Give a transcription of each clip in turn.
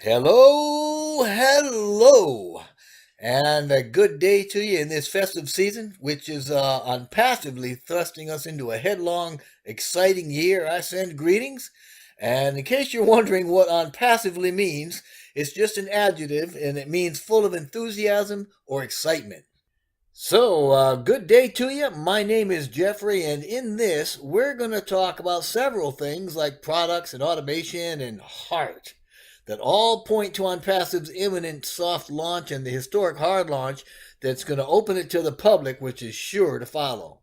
Hello, and a good day to you in this festive season, which is unpassively thrusting us into a headlong, exciting year. I send greetings, and in case you're wondering what unpassively means, it's just an adjective, and it means full of enthusiasm or excitement. Good day to you. My name is Jeffrey, and in this, we're going to talk about several things like products and automation and heart that all point to OnPassive's imminent soft launch and the historic hard launch that's going to open it to the public, which is sure to follow.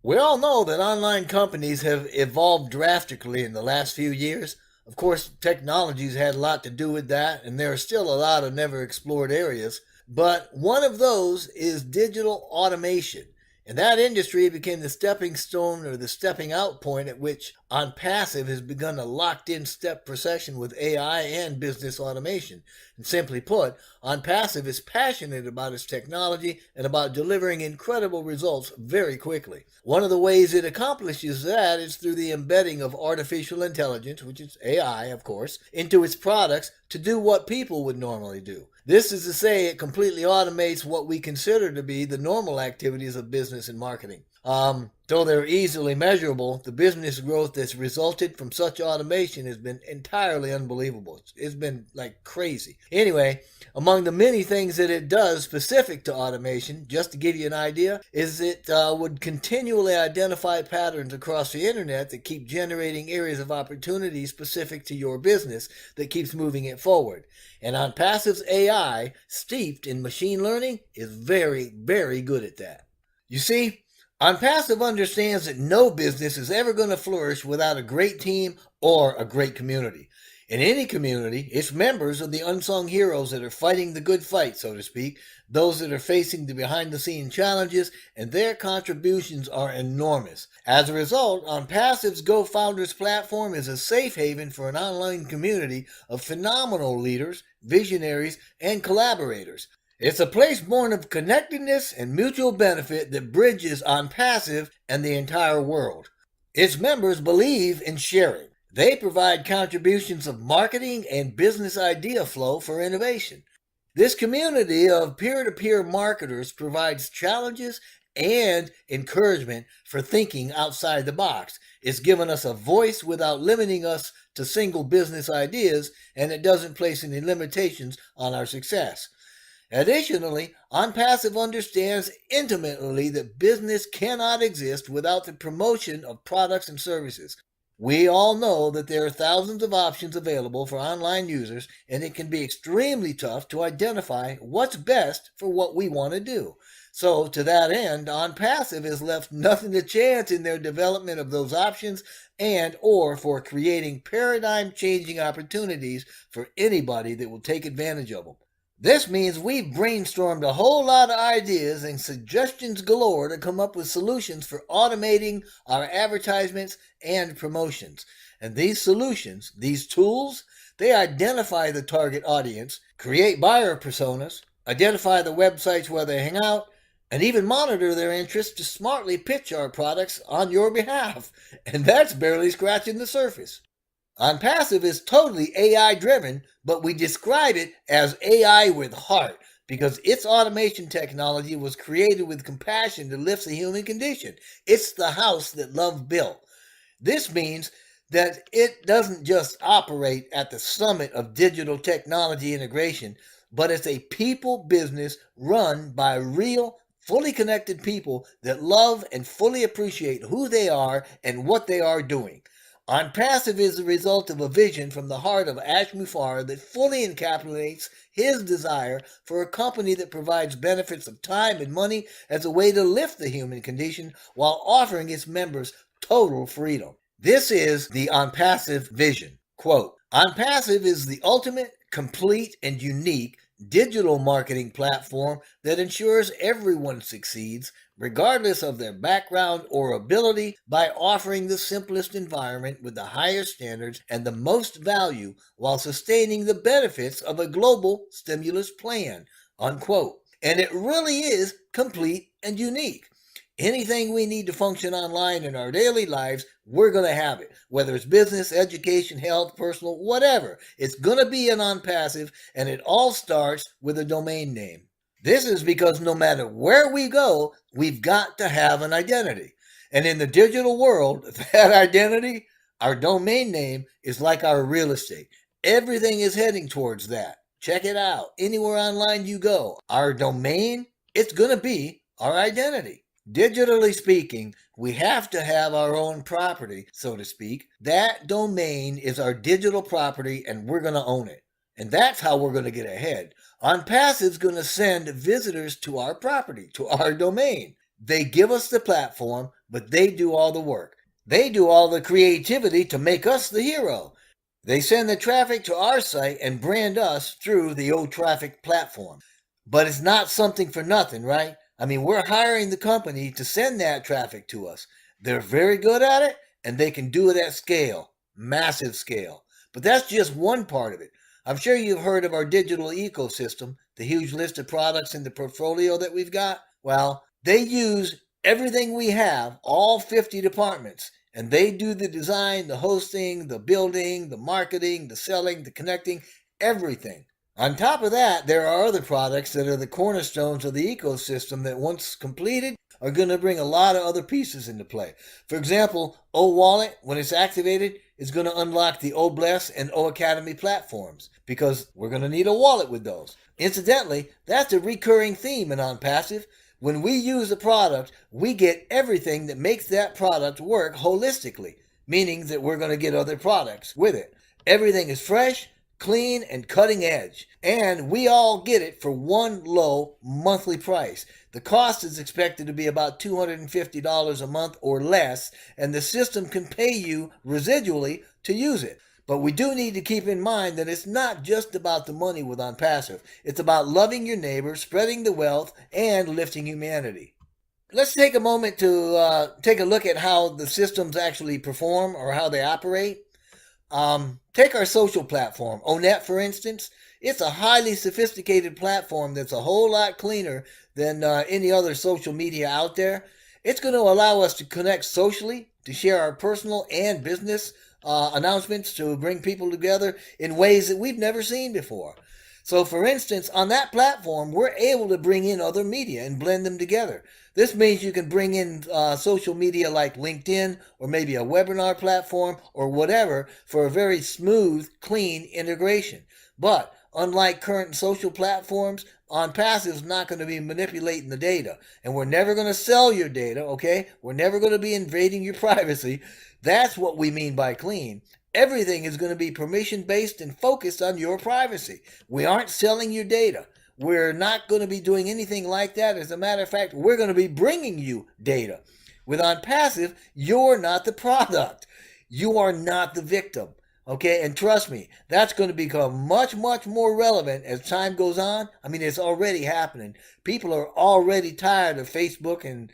We all know that online companies have evolved drastically in the last few years. Of course, technology's had a lot to do with that, and there are still a lot of never explored areas. But one of those is digital automation. And that industry became the stepping stone or the stepping out point at which OnPassive has begun a locked in step procession with AI and business automation. And simply put, OnPassive is passionate about its technology and about delivering incredible results very quickly. One of the ways it accomplishes that is through the embedding of artificial intelligence, which is AI, of course, into its products to do what people would normally do. This is to say, it completely automates what we consider to be the normal activities of business and marketing. Though they're easily measurable, the business growth that's resulted from such automation has been entirely unbelievable. It's been like crazy. Anyway, among the many things that it does specific to automation, just to give you an idea, is it would continually identify patterns across the internet that keep generating areas of opportunity specific to your business that keeps moving it forward. And OnPassive's AI, steeped in machine learning, is very, very good at that. You see, OnPassive understands that no business is ever going to flourish without a great team or a great community. In any community, its members are the unsung heroes that are fighting the good fight, so to speak, those that are facing the behind the scenes challenges, and their contributions are enormous. As a result, OnPassive's Go Founders platform is a safe haven for an online community of phenomenal leaders, visionaries, and collaborators. It's a place born of connectedness and mutual benefit that bridges OnPassive and the entire world. Its members believe in sharing. They provide contributions of marketing and business idea flow for innovation. This community of peer to peer marketers provides challenges and encouragement for thinking outside the box. It's given us a voice without limiting us to single business ideas, and it doesn't place any limitations on our success. Additionally, OnPassive understands intimately that business cannot exist without the promotion of products and services. We all know that there are thousands of options available for online users, and it can be extremely tough to identify what's best for what we want to do. So, to that end, OnPassive has left nothing to chance in their development of those options and or for creating paradigm-changing opportunities for anybody that will take advantage of them. This means we've brainstormed a whole lot of ideas and suggestions galore to come up with solutions for automating our advertisements and promotions. And these solutions, these tools, they identify the target audience, create buyer personas, identify the websites where they hang out, and even monitor their interests to smartly pitch our products on your behalf. And that's barely scratching the surface. OnPassive is totally AI driven, but we describe it as AI with heart because its automation technology was created with compassion to lift the human condition. It's the house that love built. This means that it doesn't just operate at the summit of digital technology integration, but it's a people business run by real, fully connected people that love and fully appreciate who they are and what they are doing. OnPassive is the result of a vision from the heart of Ash Mufareh that fully encapsulates his desire for a company that provides benefits of time and money as a way to lift the human condition while offering its members total freedom. This is the OnPassive vision. Quote, OnPassive is the ultimate, complete, and unique digital marketing platform that ensures everyone succeeds, regardless of their background or ability, by offering the simplest environment with the highest standards and the most value while sustaining the benefits of a global stimulus plan. Unquote. And it really is complete and unique. Anything we need to function online in our daily lives, we're going to have it. Whether it's business, education, health, personal, whatever. It's going to be an Onpassive, and it all starts with a domain name. This is because no matter where we go, we've got to have an identity. And in the digital world, that identity, our domain name, is like our real estate. Everything is heading towards that. Check it out. Anywhere online you go, our domain, it's going to be our identity. Digitally speaking, we have to have our own property, so to speak. That domain is our digital property, and we're going to own it. And that's how we're going to get ahead. Onpassive is going to send visitors to our property, to our domain. They give us the platform, but they do all the work. They do all the creativity to make us the hero. They send the traffic to our site and brand us through the old traffic platform. But it's not something for nothing, right? I mean, we're hiring the company to send that traffic to us. They're very good at it, and they can do it at scale, massive scale. But that's just one part of it. I'm sure you've heard of our digital ecosystem, the huge list of products in the portfolio that we've got. Well, they use everything we have, all 50 departments, and they do the design, the hosting, the building, the marketing, the selling, the connecting, everything. On top of that, there are other products that are the cornerstones of the ecosystem that once completed are going to bring a lot of other pieces into play. For example, O Wallet, when it's activated, is going to unlock the O Bless and O Academy platforms because we're going to need a wallet with those. Incidentally, that's a recurring theme in Onpassive. When we use a product, we get everything that makes that product work holistically, meaning that we're going to get other products with it. Everything is fresh, clean, and cutting edge. And we all get it for one low monthly price. The cost is expected to be about $250 a month or less, and the system can pay you residually to use it. But we do need to keep in mind that it's not just about the money with Onpassive. It's about loving your neighbor, spreading the wealth, and lifting humanity. Let's take a moment to take a look at how the systems actually perform or how they operate. Take our social platform, Onet, for instance. It's a highly sophisticated platform that's a whole lot cleaner than any other social media out there. It's going to allow us to connect socially, to share our personal and business announcements, to bring people together in ways that we've never seen before. So, for instance, on that platform, we're able to bring in other media and blend them together. This means you can bring in social media like LinkedIn or maybe a webinar platform or whatever for a very smooth, clean integration. But unlike current social platforms, Onpassive is not going to be manipulating the data. And we're never going to sell your data, okay? We're never going to be invading your privacy. That's what we mean by clean. Everything is going to be permission based and focused on your privacy. We aren't selling your data. We're not going to be doing anything like that. As a matter of fact, we're going to be bringing you data. With Onpassive, you're not the product. You are not the victim. Okay, and trust me, that's going to become much, much more relevant as time goes on. I mean, it's already happening. People are already tired of Facebook, and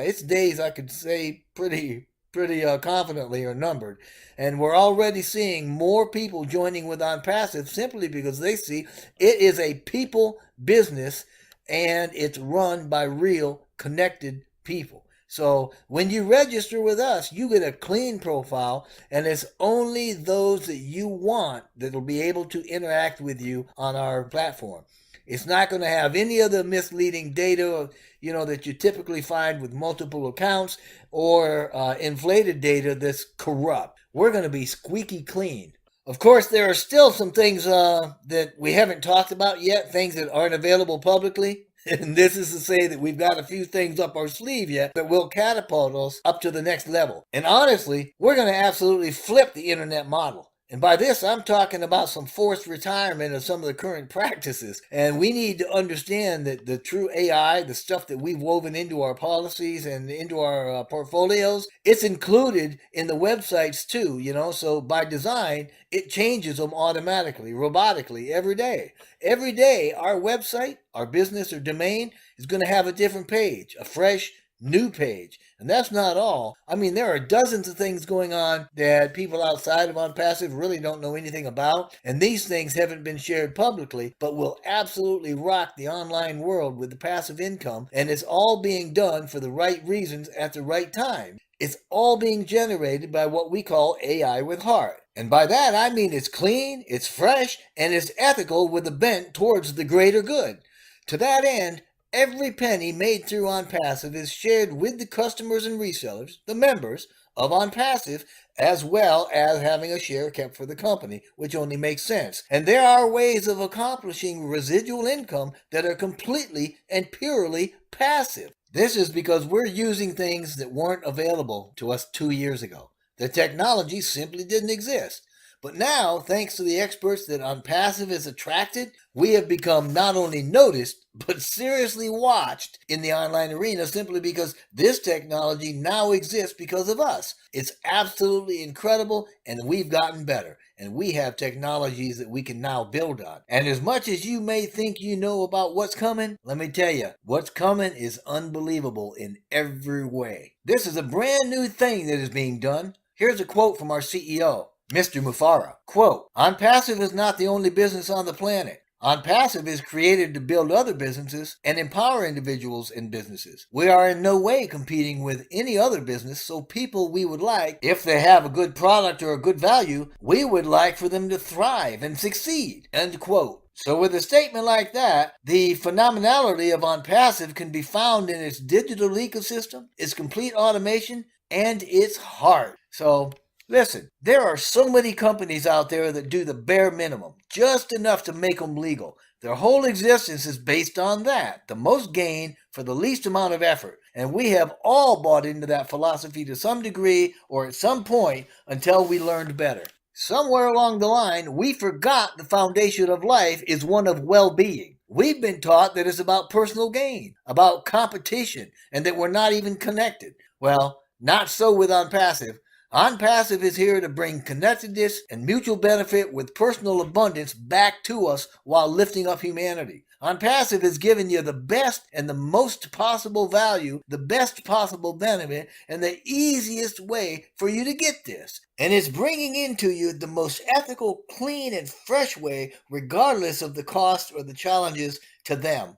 its days, I could say, pretty confidently are numbered. And we're already seeing more people joining with Onpassive simply because they see it is a people business and it's run by real connected people. So when you register with us, you get a clean profile, and it's only those that you want that will be able to interact with you on our platform. It's not going to have any of the misleading data, that you typically find with multiple accounts or inflated data that's corrupt. We're going to be squeaky clean. Of course, there are still some things that we haven't talked about yet, things that aren't available publicly. And this is to say that we've got a few things up our sleeve yet that will catapult us up to the next level. And honestly, we're going to absolutely flip the internet model. And by this, I'm talking about some forced retirement of some of the current practices. And we need to understand that the true AI, the stuff that we've woven into our policies and into our portfolios, it's included in the websites too, So by design, it changes them automatically, robotically, every day. Every day, our website, our business or domain is going to have a different page, a fresh, new page. And that's not all. I mean, there are dozens of things going on that people outside of Onpassive really don't know anything about. And these things haven't been shared publicly, but will absolutely rock the online world with the passive income. And it's all being done for the right reasons at the right time. It's all being generated by what we call AI with heart. And by that, I mean it's clean, it's fresh, and it's ethical with a bent towards the greater good. To that end, every penny made through Onpassive is shared with the customers and resellers, the members of Onpassive, as well as having a share kept for the company, which only makes sense. And there are ways of accomplishing residual income that are completely and purely passive. This is because we're using things that weren't available to us 2 years ago. The technology simply didn't exist. But now, thanks to the experts that Onpassive has attracted, we have become not only noticed, but seriously watched in the online arena simply because this technology now exists because of us. It's absolutely incredible, and we've gotten better. And we have technologies that we can now build on. And as much as you may think you know about what's coming, let me tell you, what's coming is unbelievable in every way. This is a brand new thing that is being done. Here's a quote from our CEO. Mr. Mufara, quote, Onpassive is not the only business on the planet. Onpassive is created to build other businesses and empower individuals and businesses. We are in no way competing with any other business, so people we would like, if they have a good product or a good value, we would like for them to thrive and succeed, end quote. So with a statement like that, the phenomenality of Onpassive can be found in its digital ecosystem, its complete automation, and its heart. So listen, there are so many companies out there that do the bare minimum, just enough to make them legal. Their whole existence is based on that, the most gain for the least amount of effort. And we have all bought into that philosophy to some degree or at some point until we learned better. Somewhere along the line, we forgot the foundation of life is one of well-being. We've been taught that it's about personal gain, about competition, and that we're not even connected. Well, not so with Onpassive. Onpassive is here to bring connectedness and mutual benefit with personal abundance back to us while lifting up humanity. Onpassive has given you the best and the most possible value, the best possible benefit, and the easiest way for you to get this. And it's bringing into you the most ethical, clean, and fresh way, regardless of the cost or the challenges to them.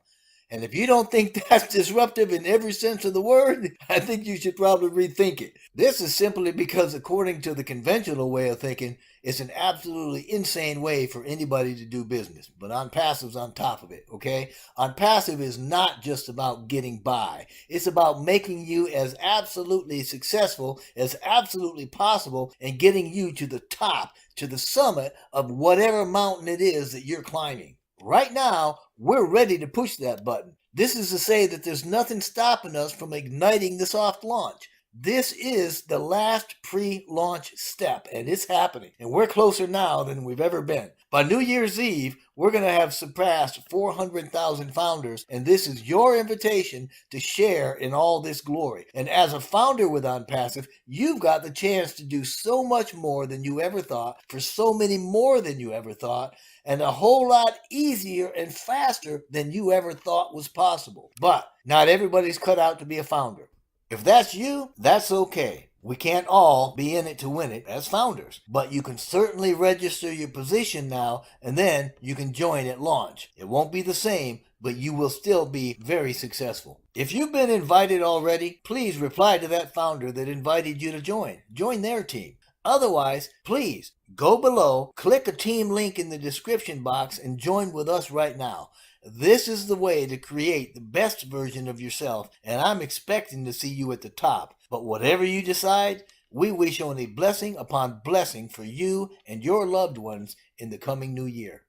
And if you don't think that's disruptive in every sense of the word, I think you should probably rethink it. This is simply because, according to the conventional way of thinking, it's an absolutely insane way for anybody to do business. But Onpassive's on top of it, okay? Onpassive is not just about getting by. It's about making you as absolutely successful as absolutely possible and getting you to the top, to the summit of whatever mountain it is that you're climbing. Right now, we're ready to push that button. This is to say that there's nothing stopping us from igniting the soft launch. This is the last pre-launch step, and it's happening. And we're closer now than we've ever been. By New Year's Eve, we're going to have surpassed 400,000 founders, and this is your invitation to share in all this glory. And as a founder with Onpassive, you've got the chance to do so much more than you ever thought, for so many more than you ever thought, and a whole lot easier and faster than you ever thought was possible. But not everybody's cut out to be a founder. If that's you, that's okay. We can't all be in it to win it as founders, but you can certainly register your position now, and then you can join at launch. It won't be the same, but you will still be very successful. If you've been invited already, please reply to that founder that invited you to join. Join their team. Otherwise, please go below, click a team link in the description box, and join with us right now. This is the way to create the best version of yourself, and I'm expecting to see you at the top. But whatever you decide, we wish only blessing upon blessing for you and your loved ones in the coming new year.